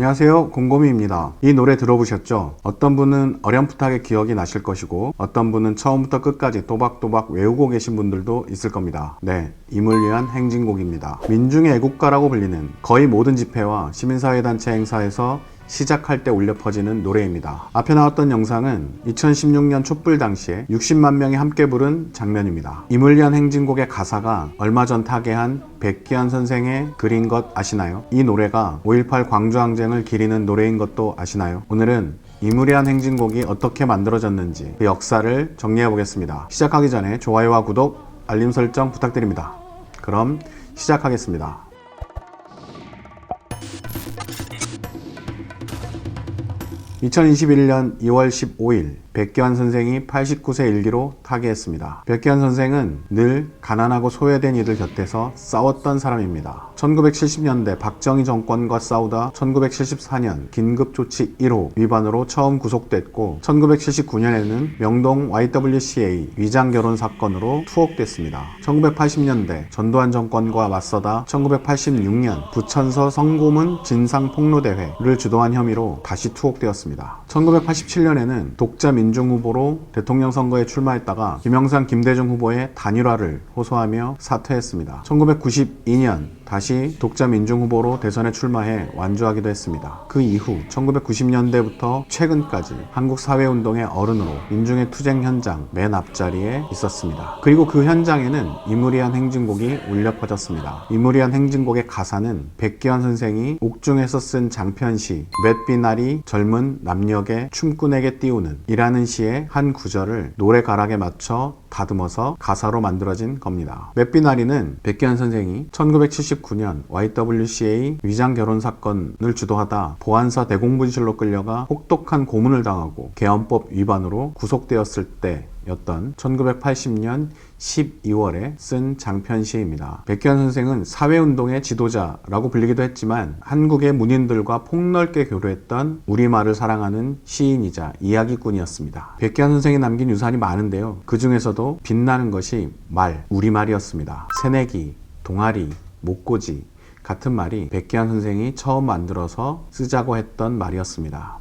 안녕하세요, 곰곰이입니다. 이 노래 들어보셨죠? 어떤 분은 어렴풋하게 기억이 나실 것이고 어떤 분은 처음부터 끝까지 또박또박 외우고 계신 분들도 있을 겁니다. 네, 임을 위한 행진곡입니다. 민중의 애국가라고 불리는 거의 모든 집회와 시민사회단체 행사에서 시작할 때 울려 퍼지는 노래입니다. 앞에 나왔던 영상은 2016년 촛불 당시에 60만 명이 함께 부른 장면입니다. 임을 위한 행진곡의 가사가 얼마 전 타계한 백기환 선생의 글인 것 아시나요? 이 노래가 5.18 광주항쟁을 기리는 노래인 것도 아시나요? 오늘은 임을 위한 행진곡이 어떻게 만들어졌는지 그 역사를 정리해 보겠습니다. 시작하기 전에 좋아요와 구독, 알림 설정 부탁드립니다. 그럼 시작하겠습니다. 2021년 2월 15일 백기환 선생이 89세 일기로 타계했습니다. 백기환 선생은 늘 가난하고 소외된 이들 곁에서 싸웠던 사람입니다. 1970년대 박정희 정권과 싸우다 1974년 긴급조치 1호 위반으로 처음 구속됐고 1979년에는 명동 YWCA 위장결혼 사건으로 투옥됐습니다. 1980년대 전두환 정권과 맞서다 1986년 부천서 성고문 진상폭로대회를 주도한 혐의로 다시 투옥되었습니다. 1987년에는 독자 민중 후보로 대통령 선거에 출마했다가 김영삼, 김대중 후보의 단일화를 호소하며 사퇴했습니다. 1992년 다시 독자 민중 후보로 대선에 출마해 완주하기도 했습니다. 그 이후 1990년대부터 최근까지 한국 사회운동의 어른으로 민중의 투쟁 현장 맨 앞자리에 있었습니다. 그리고 그 현장에는 임을 위한 행진곡이 울려 퍼졌습니다. 임을 위한 행진곡의 가사는 백기환 선생이 옥중에서 쓴 장편시 맷비날이 젊은 남녘의 춤꾼에게 띄우는 이라는 시의 한 구절을 노래가락에 맞춰 다듬어서 가사로 만들어진 겁니다. 맷비나리는 백기환 선생이 1979년 YWCA 위장결혼 사건을 주도하다 보안사 대공분실로 끌려가 혹독한 고문을 당하고 개헌법 위반으로 구속되었을 때 였던 1980년 12월에 쓴 장편시입니다. 백기환 선생은 사회운동의 지도자라고 불리기도 했지만 한국의 문인들과 폭넓게 교류했던 우리말을 사랑하는 시인이자 이야기꾼이었습니다. 백기환 선생이 남긴 유산이 많은데요. 그 중에서도 빛나는 것이 말, 우리말이었습니다. 새내기, 동아리, 목고지 같은 말이 백기환 선생이 처음 만들어서 쓰자고 했던 말이었습니다.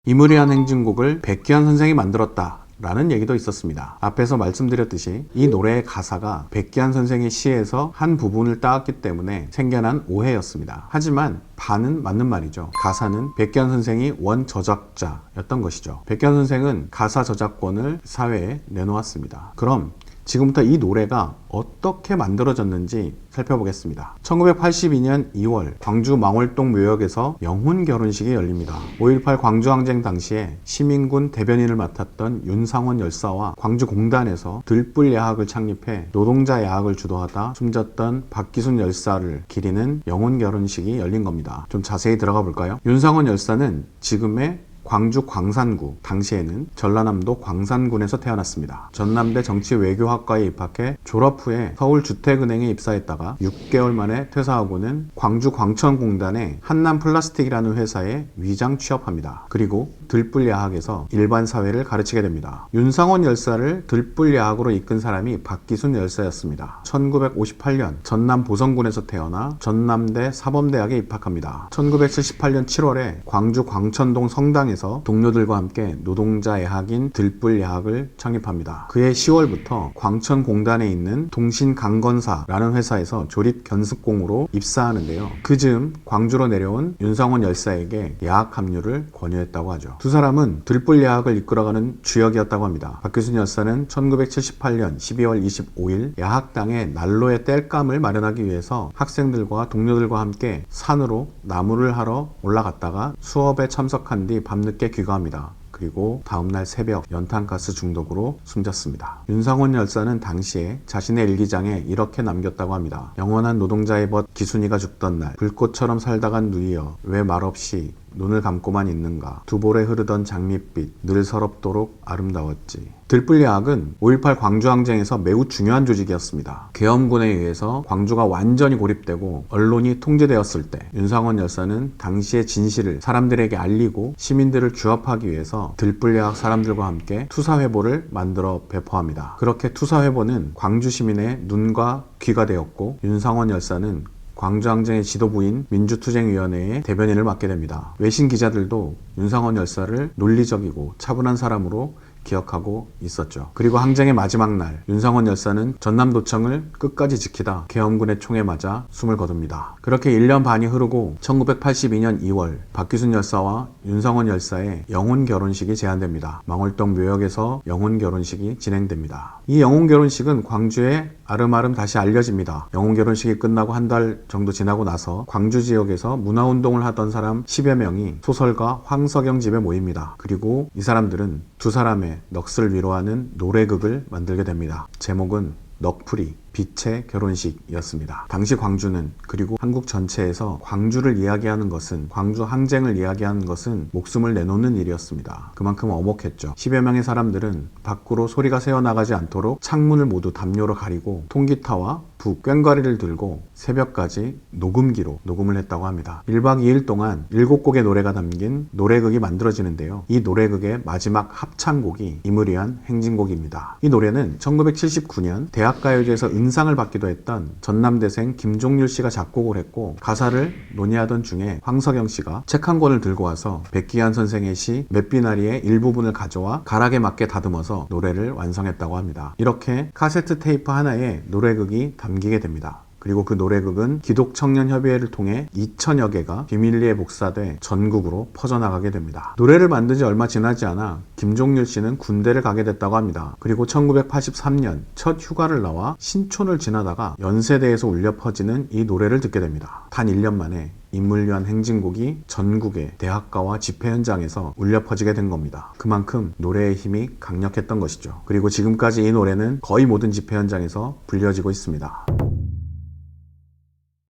임을 위한 행진곡을 백기환 선생이 만들었다 라는 얘기도 있었습니다. 앞에서 말씀드렸듯이 이 노래의 가사가 백기환 선생의 시에서 한 부분을 따왔기 때문에 생겨난 오해였습니다. 하지만 반은 맞는 말이죠. 가사는 백기환 선생이 원 저작자였던 것이죠. 백기환 선생은 가사 저작권을 사회에 내놓았습니다. 그럼 지금부터 이 노래가 어떻게 만들어졌는지 살펴보겠습니다. 1982년 2월 광주 망월동 묘역에서 영혼 결혼식이 열립니다. 5.18 광주항쟁 당시에 시민군 대변인을 맡았던 윤상원 열사와 광주공단에서 들불 야학을 창립해 노동자 야학을 주도하다 숨졌던 박기순 열사를 기리는 영혼 결혼식이 열린 겁니다. 좀 자세히 들어가 볼까요? 윤상원 열사는 지금의 광주 광산구, 당시에는 전라남도 광산군에서 태어났습니다. 전남대 정치외교학과에 입학해 졸업 후에 서울주택은행에 입사했다가 6개월 만에 퇴사하고는 광주 광천공단의 한남플라스틱이라는 회사에 위장 취업합니다. 그리고 들불야학에서 일반 사회를 가르치게 됩니다. 윤상원 열사를 들불야학으로 이끈 사람이 박기순 열사였습니다. 1958년 전남 보성군에서 태어나 전남대 사범대학에 입학합니다. 1978년 7월에 광주 광천동 성당에 동료들과 함께 노동자 야학인 들불 야학을 창립합니다. 그해 10월부터 광천공단에 있는 동신강건사라는 회사에서 조립 견습공으로 입사하는데요. 그 즈음 광주로 내려온 윤상원 열사에게 야학 합류를 권유했다고 하죠. 두 사람은 들불 야학을 이끌어가는 주역이었다고 합니다. 박기순 열사는 1978년 12월 25일 야학당에 난로의 땔감을 마련하기 위해서 학생들과 동료들과 함께 산으로 나무를 하러 올라갔다가 수업에 참석한 뒤 밤늦게 귀가합니다. 그리고 다음날 새벽 연탄가스 중독으로 숨졌습니다. 윤상원 열사는 당시에 자신의 일기장에 이렇게 남겼다고 합니다. 영원한 노동자의 벗 기순이가 죽던 날 불꽃처럼 살다간 누이여 왜 말없이 눈을 감고만 있는가. 두 볼에 흐르던 장밋빛 늘 서럽도록 아름다웠지. 들불야학은 5.18 광주항쟁에서 매우 중요한 조직이었습니다. 계엄군에 의해서 광주가 완전히 고립되고 언론이 통제되었을 때 윤상원 열사는 당시의 진실을 사람들에게 알리고 시민들을 규합하기 위해서 들불야학 사람들과 함께 투사회보를 만들어 배포합니다. 그렇게 투사회보는 광주 시민의 눈과 귀가 되었고 윤상원 열사는 광주항쟁의 지도부인 민주투쟁위원회의 대변인을 맡게 됩니다. 외신 기자들도 윤상원 열사를 논리적이고 차분한 사람으로 기억하고 있었죠. 그리고 항쟁의 마지막 날 윤상원 열사는 전남도청을 끝까지 지키다 계엄군의 총에 맞아 숨을 거둡니다. 그렇게 1년 반이 흐르고 1982년 2월 박기순 열사와 윤상원 열사의 영혼 결혼식이 제안됩니다. 망월동 묘역에서 영혼 결혼식이 진행됩니다. 이 영혼 결혼식은 광주에 아름아름 다시 알려집니다. 영혼 결혼식이 끝나고 한 달 정도 지나고 나서 광주 지역에서 문화운동을 하던 사람 10여 명이 소설가 황석영 집에 모입니다. 그리고 이 사람들은 두 사람의 넋을 위로하는 노래극을 만들게 됩니다. 제목은 넋풀이 빛의 결혼식이었습니다. 당시 광주는, 그리고 한국 전체에서 광주를 이야기하는 것은, 광주 항쟁을 이야기하는 것은 목숨을 내놓는 일이었습니다. 그만큼 엄혹했죠. 10여 명의 사람들은 밖으로 소리가 새어나가지 않도록 창문을 모두 담요로 가리고 통기타와 북, 꽹과리를 들고 새벽까지 녹음기로 녹음을 했다고 합니다. 1박 2일 동안 7곡의 노래가 담긴 노래극이 만들어지는데요. 이 노래극의 마지막 합창곡이 이무리한 행진곡입니다. 이 노래는 1979년 대학가요제에서 은상을 받기도 했던 전남대생 김종률 씨가 작곡을 했고, 가사를 논의하던 중에 황석영 씨가 책 한 권을 들고 와서 백기환 선생의 시 맷비나리의 일부분을 가져와 가락에 맞게 다듬어서 노래를 완성했다고 합니다. 이렇게 카세트 테이프 하나에 노래극이 담기게 됩니다. 그리고 그 노래극은 기독청년협의회를 통해 2,000여 개가 비밀리에 복사돼 전국으로 퍼져나가게 됩니다. 노래를 만든 지 얼마 지나지 않아 김종률 씨는 군대를 가게 됐다고 합니다. 그리고 1983년 첫 휴가를 나와 신촌을 지나다가 연세대에서 울려 퍼지는 이 노래를 듣게 됩니다. 단 1년 만에 인물 위한 행진곡이 전국의 대학가와 집회 현장에서 울려 퍼지게 된 겁니다. 그만큼 노래의 힘이 강력했던 것이죠. 그리고 지금까지 이 노래는 거의 모든 집회 현장에서 불려지고 있습니다.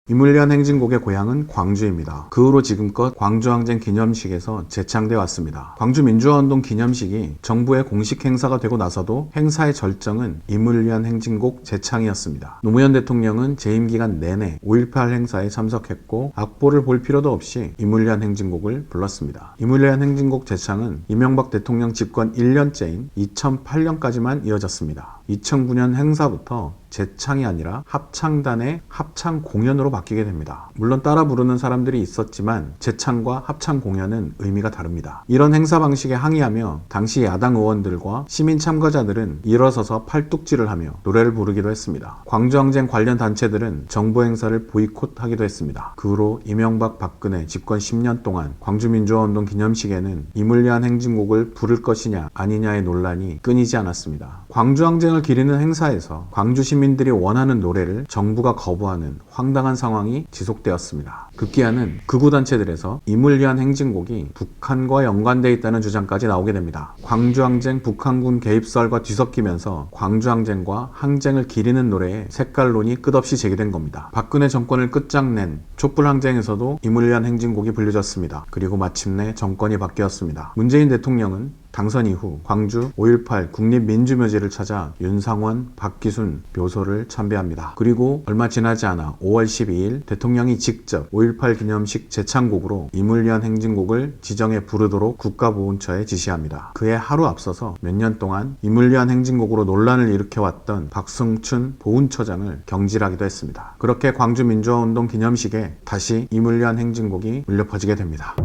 이물리한 행진곡의 고향은 광주입니다. 그 후로 지금껏 광주항쟁 기념식에서 재창돼 왔습니다. 광주민주화운동 기념식이 정부의 공식 행사가 되고 나서도 행사의 절정은 이물리한 행진곡 재창이었습니다. 노무현 대통령은 재임 기간 내내 5.18 행사에 참석했고 악보를 볼 필요도 없이 이물리한 행진곡을 불렀습니다. 이물리한 행진곡 재창은 이명박 대통령 집권 1년째인 2008년까지만 이어졌습니다. 2009년 행사부터 재창이 아니라 합창단의 합창 공연으로 바뀌게 됩니다. 물론 따라 부르는 사람들이 있었지만 재창과 합창 공연은 의미가 다릅니다. 이런 행사 방식에 항의하며 당시 야당 의원들과 시민 참가자들은 일어서서 팔뚝질을 하며 노래를 부르기도 했습니다. 광주항쟁 관련 단체들은 정부 행사를 보이콧하기도 했습니다. 그 후로 이명박 박근혜 집권 10년 동안 광주민주화운동 기념식에는 이물리한 행진곡을 부를 것이냐 아니냐의 논란이 끊이지 않았습니다. 광주항쟁을 기리는 행사에서 광주 시민들이 원하는 노래를 정부가 거부하는 황당한 상황이 지속되었습니다. 급기야는 극우단체들에서 이물리한 행진곡이 북한과 연관되어 있다는 주장까지 나오게 됩니다. 광주항쟁 북한군 개입설과 뒤섞이면서 광주항쟁과 항쟁을 기리는 노래에 색깔론이 끝없이 제기된 겁니다. 박근혜 정권을 끝장낸 촛불항쟁에서도 이물리한 행진곡이 불려졌습니다. 그리고 마침내 정권이 바뀌었습니다. 문재인 대통령은 당선 이후 광주 5.18 국립민주묘지를 찾아 윤상원, 박기순 묘소를 참배합니다. 그리고 얼마 지나지 않아 5월 12일 대통령이 직접 5.18 기념식 재창곡으로 이물리한 행진곡을 지정해 부르도록 국가보훈처에 지시합니다. 그에 하루 앞서서 몇 년 동안 이물리한 행진곡으로 논란을 일으켜왔던 박승춘 보훈처장을 경질하기도 했습니다. 그렇게 광주민주화운동 기념식에 다시 이물리한 행진곡이 울려 퍼지게 됩니다.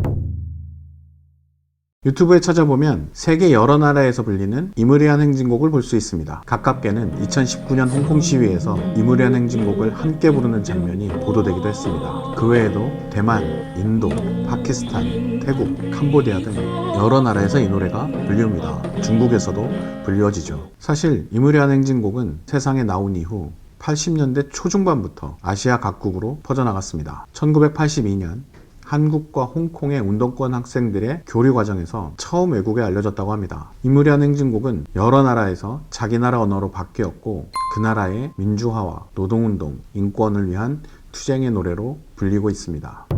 유튜브에 찾아보면 세계 여러 나라에서 불리는 이무리한 행진곡을 볼 수 있습니다. 가깝게는 2019년 홍콩 시위에서 이무리한 행진곡을 함께 부르는 장면이 보도되기도 했습니다. 그 외에도 대만, 인도, 파키스탄, 태국, 캄보디아 등 여러 나라에서 이 노래가 불립니다. 중국에서도 불려지죠. 사실 이무리한 행진곡은 세상에 나온 이후 80년대 초중반부터 아시아 각국으로 퍼져나갔습니다. 1982년 한국과 홍콩의 운동권 학생들의 교류 과정에서 처음 외국에 알려졌다고 합니다. 이무리한 행진곡은 여러 나라에서 자기 나라 언어로 바뀌었고 그 나라의 민주화와 노동운동, 인권을 위한 투쟁의 노래로 불리고 있습니다.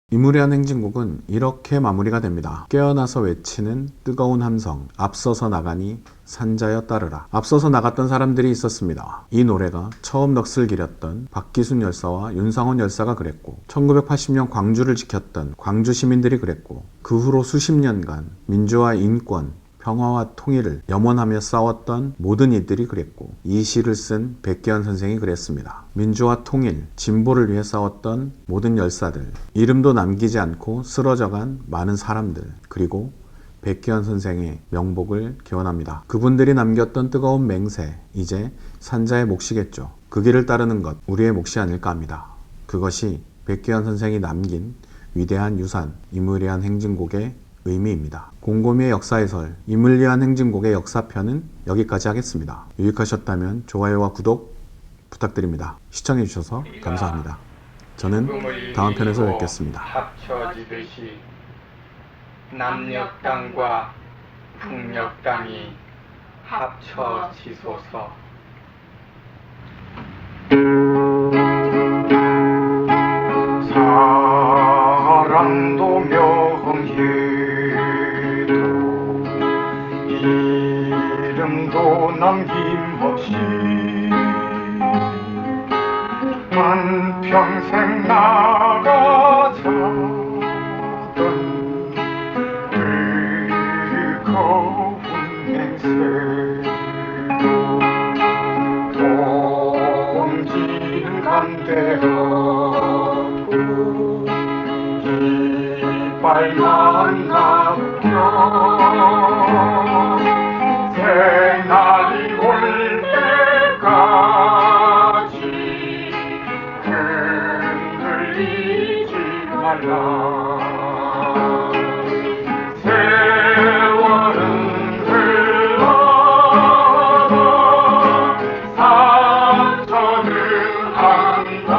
이무리한 행진곡은 이렇게 마무리가 됩니다. 깨어나서 외치는 뜨거운 함성, 앞서서 나가니 산자여 따르라. 앞서서 나갔던 사람들이 있었습니다. 이 노래가 처음 넋을 기렸던 박기순 열사와 윤상원 열사가 그랬고 1980년 광주를 지켰던 광주 시민들이 그랬고 그 후로 수십 년간 민주화, 인권, 평화와 통일을 염원하며 싸웠던 모든 이들이 그랬고, 이 시를 쓴 백기환 선생이 그랬습니다. 민주화 통일, 진보를 위해 싸웠던 모든 열사들, 이름도 남기지 않고 쓰러져간 많은 사람들, 그리고 백기환 선생의 명복을 기원합니다. 그분들이 남겼던 뜨거운 맹세, 이제 산자의 몫이겠죠. 그 길을 따르는 것, 우리의 몫이 아닐까 합니다. 그것이 백기환 선생이 남긴 위대한 유산, 이물리한 행진곡의 의미입니다. 곰곰이의 역사해설, 이물리한 행진곡의 역사편은 여기까지 하겠습니다. 유익하셨다면 좋아요와 구독 부탁드립니다. 시청해주셔서 감사합니다. 저는 다음 편에서 뵙겠습니다. 합쳐지듯이 남녘 땅과 북녘 땅이 합쳐지소서. 사랑도 명예도 이름도 남김없이 한평생 나가자던 뜨거운 맹세 동지는 간대하고 이빨만 남겨 새날이 올 때까지 흔들리지 말라. 세월은 흘러도 상처는 한다.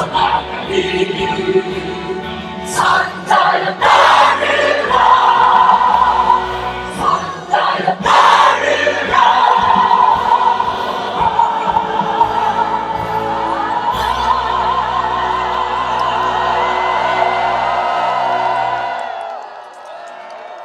태어나 소리지는 그한그 함성 산자였다.